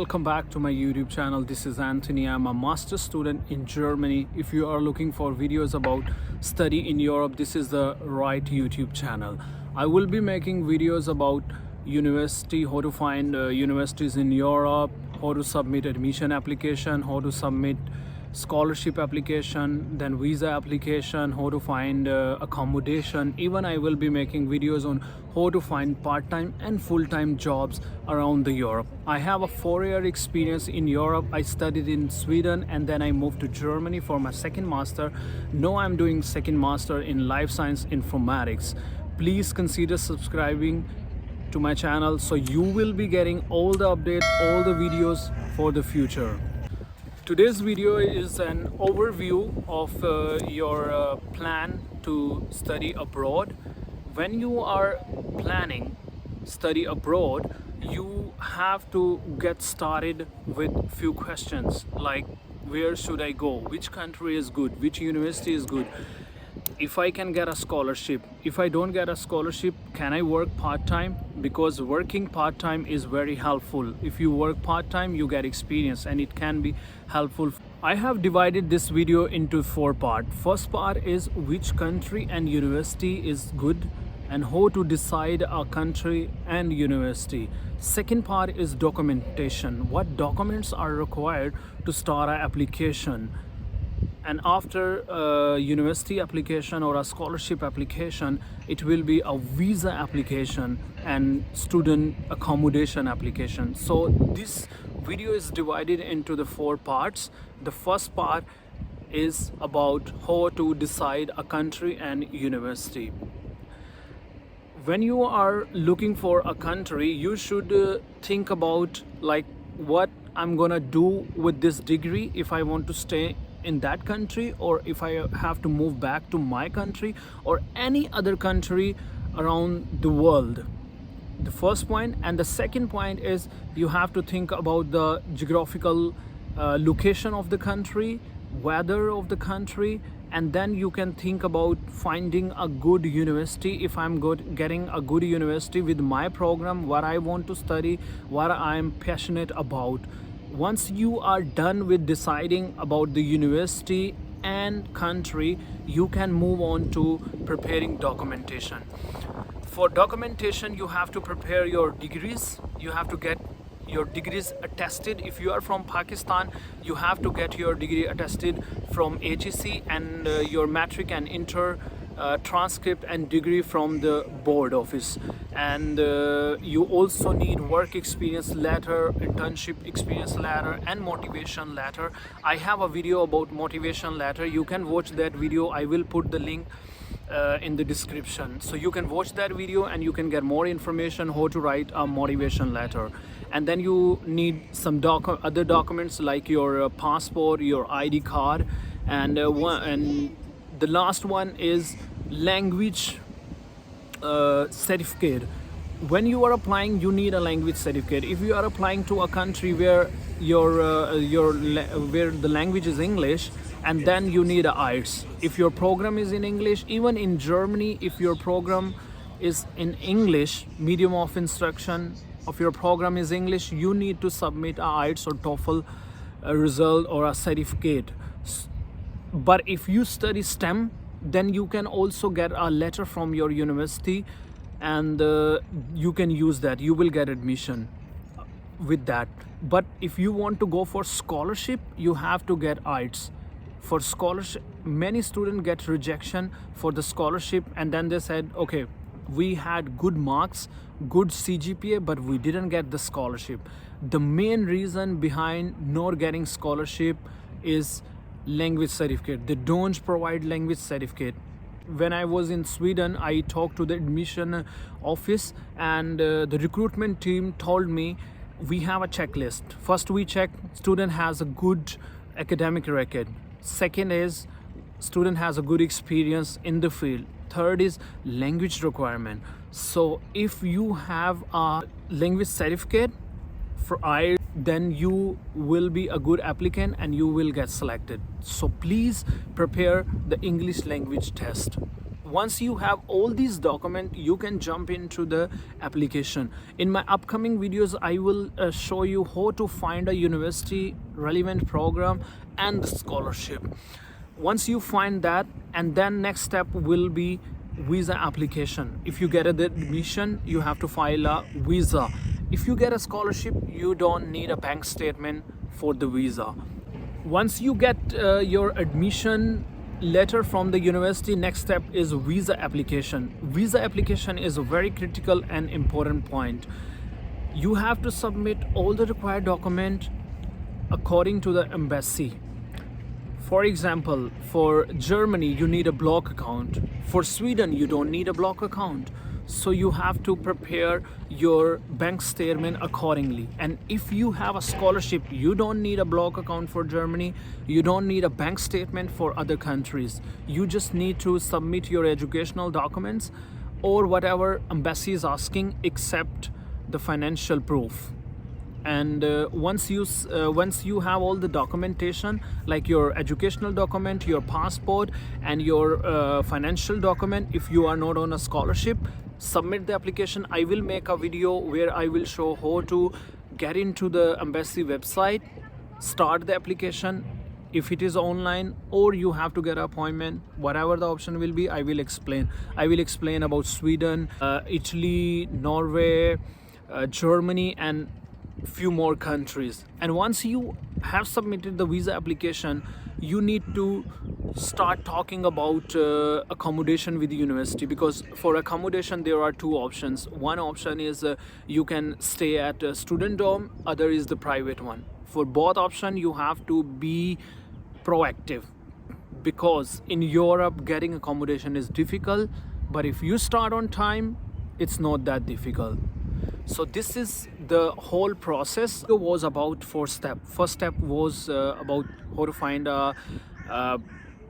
welcome back to my YouTube channel. This is Anthony. I'm a master's student in Germany. If you are looking for videos about study in Europe, this is the right YouTube channel. I will be making videos about university, how to find universities in Europe, how to submit admission application, how to submit scholarship application, then visa application, how to find accommodation. Even I will be making videos on how to find part-time and full-time jobs around the Europe. I have a 4-year experience in Europe. I studied in Sweden and then I moved to Germany for my second master. Now I'm doing second master in life science informatics. Please consider subscribing to my channel so you will be getting all the updates, all the videos for the future. Today's video is an overview of your plan to study abroad. When you are planning study abroad, you have to get started with few questions like where should I go, which country is good, which university is good, if I can get a scholarship, if I don't get a scholarship, can I work part-time? Because working part-time is very helpful. If you work part-time, you get experience and it can be helpful. I have divided this video into 4 parts. First part is which country and university is good and how to decide a country and university. Second part is documentation. What documents are required to start an application? And after a university application or a scholarship application, it will be a visa application and student accommodation application. So this video is divided into the 4 parts. The first part is about how to decide a country and university. When you are looking for a country, you should think about like what I'm gonna do with this degree if I want to stay in that country, or if I have to move back to my country or any other country around the world. The first point. And the second point is you have to think about the geographical location of the country, weather of the country, and then you can think about finding a good university. If I'm getting a good university with my program, what I want to study, what I'm passionate about. Once you are done with deciding about the university and country, you can move on to preparing documentation. For documentation, you have to prepare your degrees. You have to get your degrees attested. If you are from Pakistan, you have to get your degree attested from HEC, and your matric and inter transcript and degree from the board office. And you also need work experience letter, internship experience letter, and motivation letter. I have a video about motivation letter. You can watch that video. I will put the link in the description, so you can watch that video and you can get more information how to write a motivation letter. And then you need some other documents like your passport, your ID card, and the last one is language certificate. When you are applying, you need a language certificate. If you are applying to a country where where the language is English, and then you need a IELTS. If your program is in English, even in Germany, if your program is in English, medium of instruction of your program is English, you need to submit a IELTS or TOEFL result or a certificate. But if you study STEM, then you can also get a letter from your university, and you can use that. You will get admission with that. But if you want to go for scholarship, you have to get IELTS. For scholarship, many students get rejection for the scholarship, and then they said, okay, we had good marks, good CGPA, but we didn't get the scholarship. The main reason behind not getting scholarship is language certificate. They don't provide language certificate. When I was in Sweden, I talked to the admission office, and the recruitment team told me we have a checklist. First, we check student has a good academic record. Second is student has a good experience in the field. Third is language requirement. So if you have a language certificate for IELTS, then you will be a good applicant and you will get selected. So please prepare the English language test. Once you have all these documents, you can jump into the application. In my upcoming videos, I will show you how to find a university relevant program and the scholarship. Once you find that, and then next step will be visa application. If you get the admission, you have to file a visa. If you get a scholarship, you don't need a bank statement for the visa. Once you get your admission letter from the university, next step is visa application. Visa application is a very critical and important point. You have to submit all the required documents according to the embassy. For example, for Germany, you need a block account. For Sweden, you don't need a block account. So you have to prepare your bank statement accordingly. And if you have a scholarship, you don't need a block account for Germany. You don't need a bank statement for other countries. You just need to submit your educational documents or whatever embassy is asking, except the financial proof. And once you have all the documentation, like your educational document, your passport, and your financial document, if you are not on a scholarship, submit the application. I will make a video where I will show how to get into the embassy website, start the application. If it is online or you have to get an appointment, whatever the option will be, I will explain. I will explain about Sweden, Italy, Norway, Germany, and few more countries. And once you have submitted the visa application, you need to start talking about accommodation with the university, because for accommodation there are two options. One option is you can stay at a student dorm, other is the private one. For both options you have to be proactive, because in Europe getting accommodation is difficult, but if you start on time, it's not that difficult. So this is the whole process. It was about 4 steps. First step was about how to find a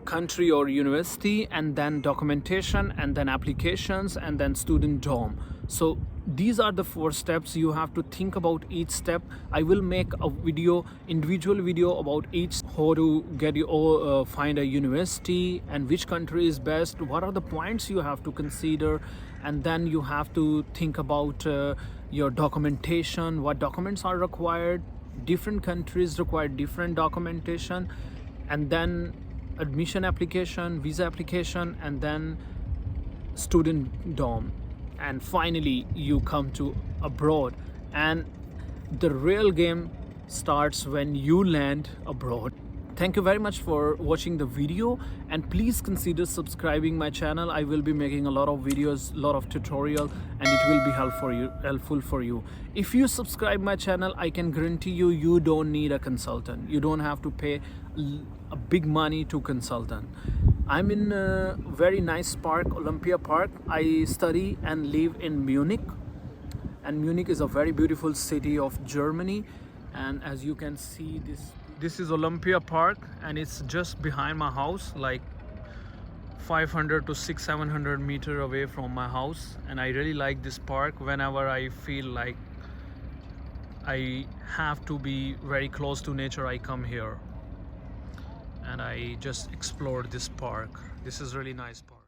country or university, and then documentation, and then applications, and then student dorm. So these are the 4 steps. You have to think about each step. I will make a video, individual video about each, how to get you find a university and which country is best, what are the points you have to consider, and then you have to think about your documentation, what documents are required. Different countries require different documentation, and then admission application, visa application, and then student dorm. And finally you come to abroad, and the real game starts when you land abroad. Thank you very much for watching the video, and please consider subscribing my channel. I will be making a lot of videos, a lot of tutorial, and it will be helpful for you. If you subscribe my channel, I can guarantee you, you don't need a consultant. You don't have to pay a big money to consultant. I'm in a very nice park, Olympia Park. I study and live in Munich, and Munich is a very beautiful city of Germany. And as you can see, this is Olympia Park, and it's just behind my house, like 500 to 600-700 meters away from my house. And I really like this park. Whenever I feel like I have to be very close to nature, I come here and I just explore this park. This is really nice park.